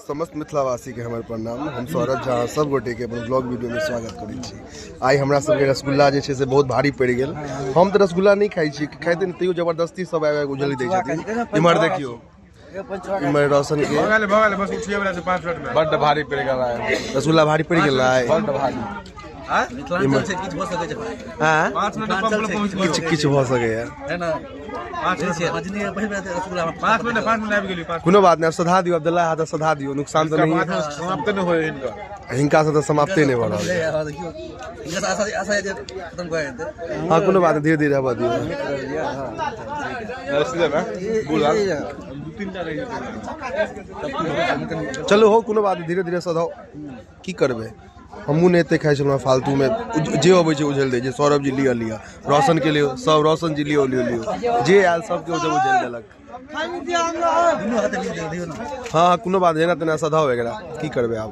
समस्त मिथिलावासी के हमारे प्रणाम। हम सौरभ झा सब गोटे के अपन ब्लॉग वीडियो में स्वागत करै छी। आई हमरा सबके रसगुल्ला जे छै से बहुत भारी पड़ गेल। हम तो रसगुल्ला नहीं खाई छी, खाइते नहीं, तैयो जबरदस्ती सब आबि उझल दै छथिन। इमहर देखियो, इमहर रोशन के बस उठिए वाला से 5 मिनट में बड़ भारी पड़ गेल है रसगुल्ला, भारी पड़ गेल है, बड़ भारी। मिथिलांचल से किछ भ सकै छै, हां 5 मिनट में पहुंच गेल, किछ भ सकै है ना। 5 मिनट आबि गेली। कोनो बात नहीं, सधा दियो अब्दुल्ला, हाथ सधा दियो, नुकसान तो नहीं, समाप्त नहीं होय इनका, हिनका से तो समाप्ते नहीं भ रहल है। देखियो इनका आशा जे खत्म कर देते। हां कोनो बात नहीं, धीरे धीरे हवा दियो। सीधा ना बुला चलो हो, कोनो बात धीरे धीरे सधाओ, की करबे। हमू ने एते खाई छलहुँ फालतू में, जे अबै छै उझल दै छै। सौरभ जी लिया रोशन के लिए, सब रोशन जी लियो जे आयल सबके उझल देलक। हाँ कोनो बात, जेना तेना सधाओ वगैरह, की करबे आब।